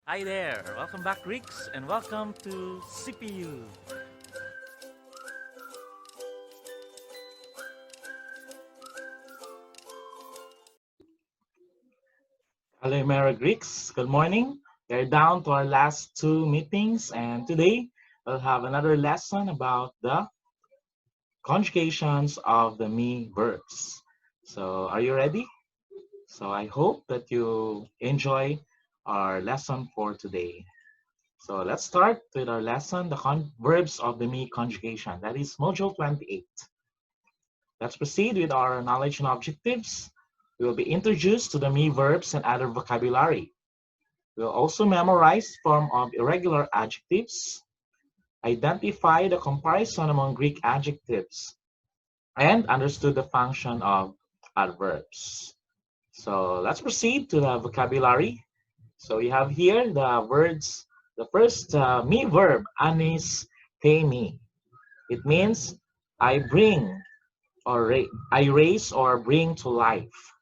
Hi there, welcome back Greeks and welcome to CPU. Hello, Mera Greeks. Good morning. We're down to our last two meetings, and today we'll have another lesson about the conjugations of the me verbs. So, are you ready? So, I hope that you enjoy our lesson for today. So, let's start with our lesson, the verbs of the me conjugation. That is Module 28. Let's proceed with our knowledge and objectives. We will be introduced to the me verbs and other vocabulary. We'll also memorize form of irregular adjectives, identify the comparison among Greek adjectives, and understood the function of adverbs. So let's proceed to the vocabulary. So we have here the words, the first me verb, anis te me. It means I bring or I raise or bring to life.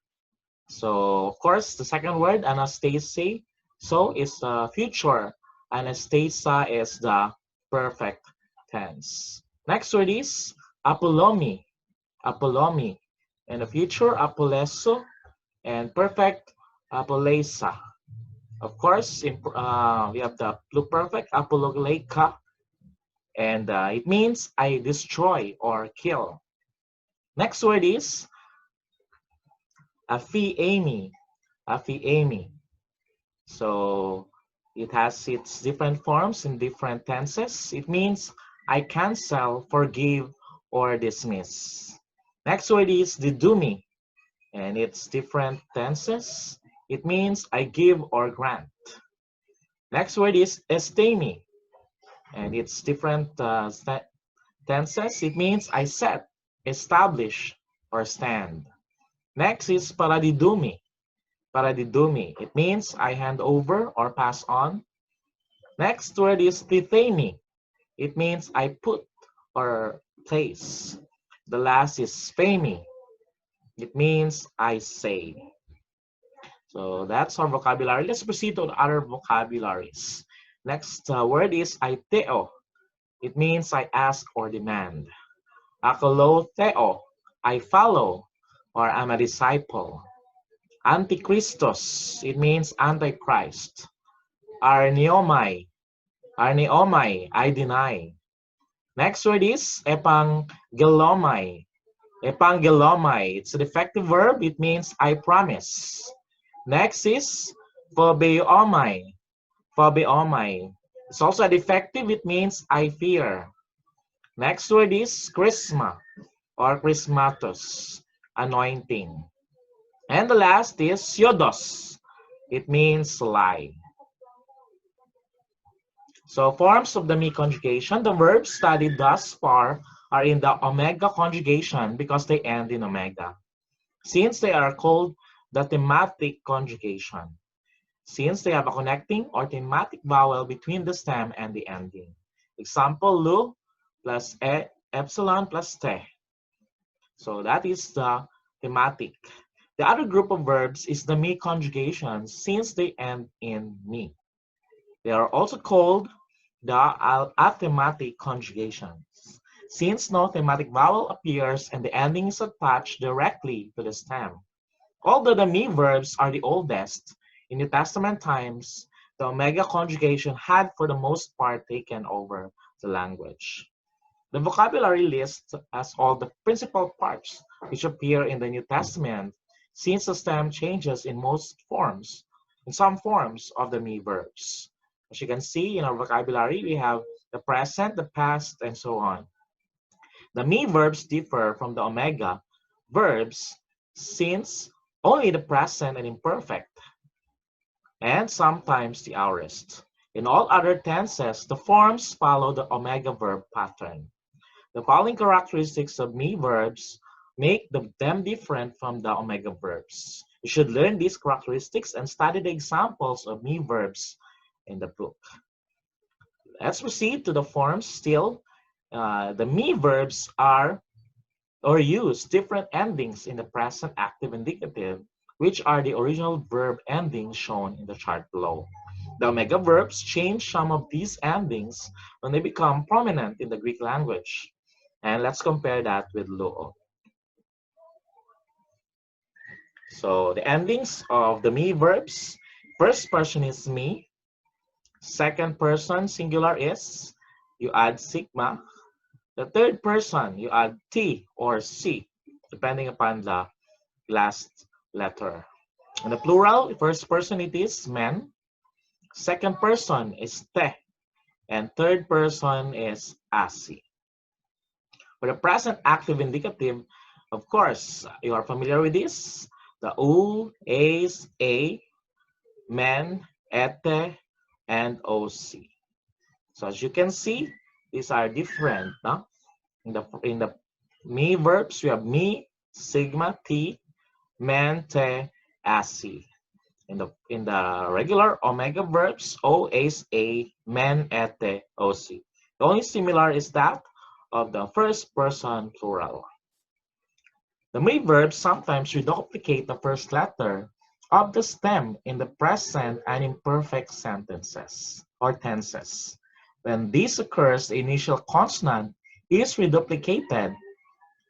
So of course, the second word, anastase, so is the future. Anastasa is the perfect tense. Next word is apolomi. Apolomi. In the future, apoleso, and perfect apolesa. Of course, we have the pluperfect apologeika, and it means I destroy or kill. Next word is afiemi. Afiemi. So it has its different forms in different tenses. It means I cancel, forgive, or dismiss. Next word is didumi, and it's different tenses. It means I give or grant. Next word is estemi, and it's different tenses. It means I set, establish, or stand. Next is paradidumi. Paradidumi. It means I hand over or pass on. Next word is tithemi. It means I put or place. The last is spemi. It means I say. So that's our vocabulary. Let's proceed to other vocabularies. Next word is aiteo. It means I ask or demand. Akolotheo. I follow or I'm a disciple. Antichristos. It means Antichrist. Arneomai. Arneomai. I deny. Next word is epangelomai. Epangelomai. It's a defective verb. It means I promise. Next is phobeomai. Phobeomai. It's also a defective. It means I fear. Next word is chrisma or chrismatos. Anointing. And the last is siodos. It means lie. So forms of the me conjugation, the verbs studied thus far are in the omega conjugation because they end in omega. Since they are called the thematic conjugation, since they have a connecting or thematic vowel between the stem and the ending. Example, lu plus epsilon plus te. So that is the thematic. The other group of verbs is the me conjugations since they end in me. They are also called the athematic conjugations, since no thematic vowel appears and the ending is attached directly to the stem. Although the me verbs are the oldest, in New Testament times, the omega conjugation had for the most part taken over the language. The vocabulary list has all the principal parts which appear in the New Testament, since the stem changes in most forms, in some forms of the me verbs. As you can see in our vocabulary, we have the present, the past, and so on. The me verbs differ from the omega verbs since only the present and imperfect, and sometimes the aorist. In all other tenses, the forms follow the omega verb pattern. The following characteristics of me verbs make them different from the omega verbs. You should learn these characteristics and study the examples of me verbs in the book. Let's proceed to the forms still. The me verbs are or use different endings in the present active indicative, which are the original verb endings shown in the chart below. The omega verbs change some of these endings when they become prominent in the Greek language. And let's compare that with luo. So the endings of the me verbs, first person is me, second person singular is, you add sigma. The third person, you add T or C, depending upon the last letter. In the plural, first person it is men, second person is te, and third person is asi. For the present active indicative, of course, you are familiar with this. The u, as, a, men, ete, and oc. So as you can see, these are different. No? In the me verbs, we have me, sigma, t, men, te, asi. In the regular omega verbs, o, as, a, men, ete, oc. The only similar is that of the first person plural. The me verbs sometimes reduplicate the first letter of the stem in the present and imperfect sentences or tenses. When this occurs, the initial consonant is reduplicated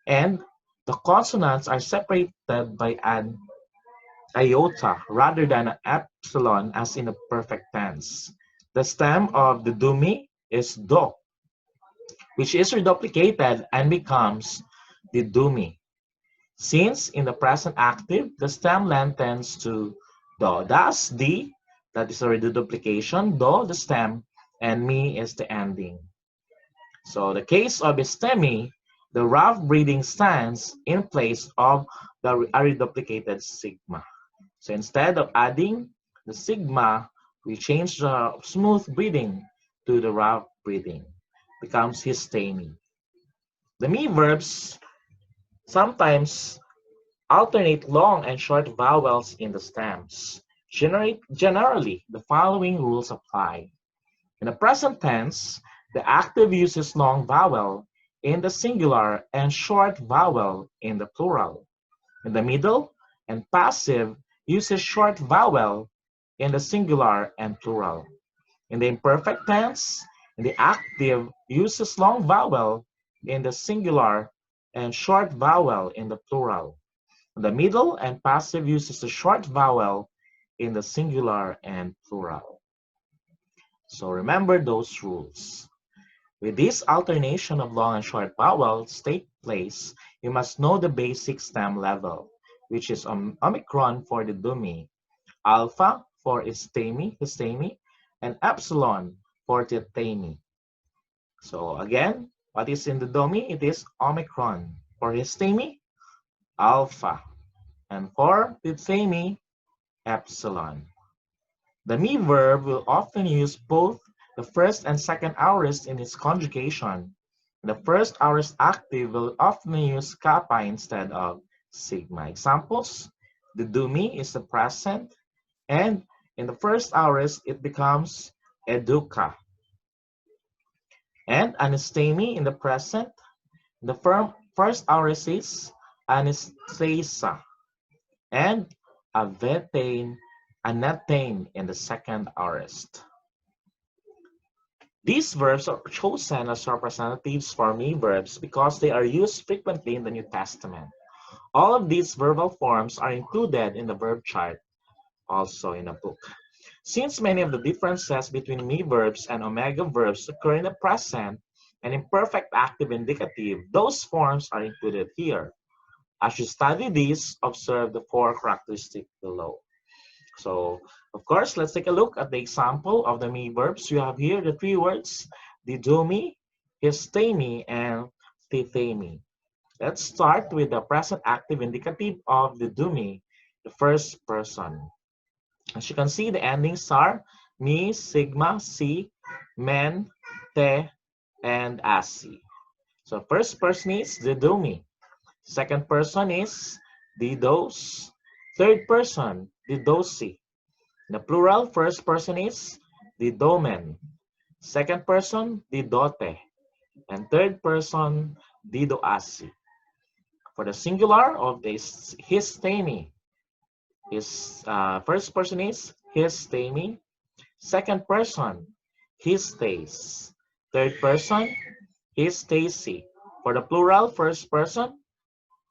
and the consonants are separated by an iota rather than an epsilon as in the perfect tense. The stem of the dumi is do, which is reduplicated and becomes the dumi. Since in the present active, the stem lengthens to do. Thus, D, that is a reduplication, do, the stem, and me is the ending. So the case of stemi, the rough breathing stands in place of the reduplicated sigma. So instead of adding the sigma, we change the smooth breathing to the rough breathing. Becomes histemi. The me verbs sometimes alternate long and short vowels in the stems. Generally, the following rules apply. In the present tense, the active uses long vowel in the singular and short vowel in the plural. In the middle, and passive uses short vowel in the singular and plural. In the imperfect tense, the active uses long vowel in the singular and short vowel in the plural. The middle and passive uses the short vowel in the singular and plural. So remember those rules. With this alternation of long and short vowels take place, you must know the basic stem level, which is omicron for the dumi, alpha for histemi, and epsilon for titani. So again, what is in the dumi? It is omicron. For histemi, alpha. And for titani, epsilon. The me verb will often use both the first and second aorist in its conjugation. The first aorist active will often use kappa instead of sigma. Examples, the dumi is the present, and in the first aorist it becomes educa. And anastemi in the present, the first aorist is anesthesia. And avetane, anatane in the second aorist. These verbs are chosen as representatives for me verbs because they are used frequently in the New Testament. All of these verbal forms are included in the verb chart, also in a book. Since many of the differences between me verbs and omega verbs occur in the present and imperfect active indicative, those forms are included here. As you study these, observe the four characteristics below. So, of course, let's take a look at the example of the me verbs. You have here the three words, didomi, histemi, and tithemi. Let's start with the present active indicative of didumi, the first person. As you can see, the endings are me, sigma, si, men, te, and asi. So first person is didumi. Second person is didos. Third person, didosi. The plural, first person is didomen. Second person, didote. And third person, didoasi. For the singular of this histemi, first person is histemi. Second person, he stays. Third person, he Stacy. For the plural, first person,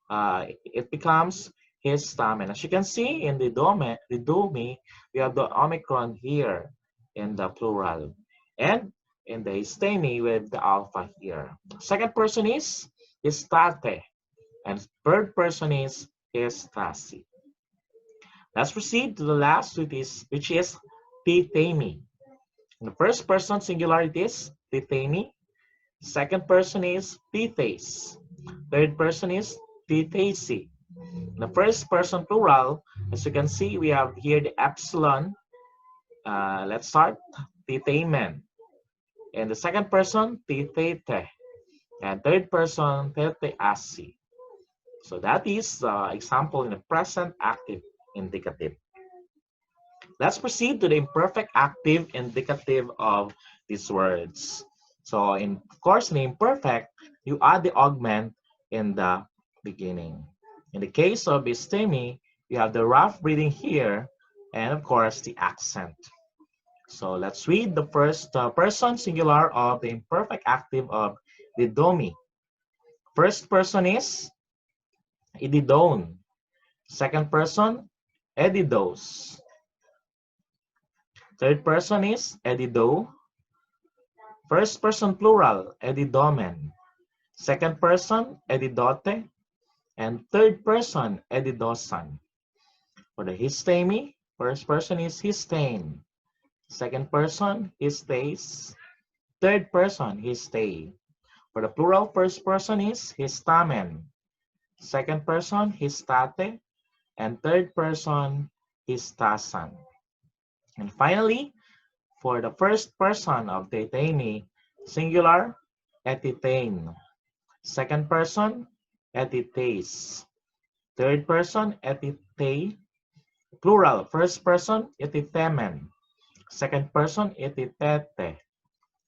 it becomes his stamina. As you can see in the domi, we have the omicron here in the plural. And in the histemi with the alpha here. Second person is histate. And third person is histasi. Let's proceed to the last, which is tithemi. The first person singular it is tithemi. Second person is tithes. Third person is tithesi. The first person plural, as you can see, we have here the epsilon. Let's start. Tithamen. And the second person, tithete. And third person, teteasi. So that is example in the present active indicative. Let's proceed to the imperfect active indicative of these words. So of course, in the imperfect, you add the augment in the beginning. In the case of bistemi, you have the rough breathing here, and of course, the accent. So let's read the first person singular of the imperfect active of didomi. First person is ididone. Second person, edidos. Third person is edido. First person plural, edidomen. Second person, edidote. And third person, edidosan. For the histemi, first person is histane. Second person, histays. Third person, histay. For the plural, first person is histamen. Second person, histate. And third person, histasan. And finally, for the first person of titani, singular, etitain. Second person, etites. Third person, etitei. Plural, first person, etitemen. Second person, etitete.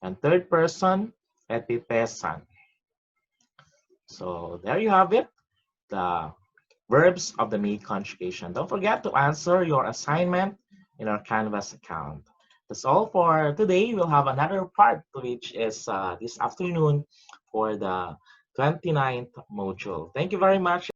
And third person, etitesan. So there you have it, the verbs of the me conjugation. Don't forget to answer your assignment in our Canvas account. That's all for today. We'll have another part, which is this afternoon for the 29th module. Thank you very much.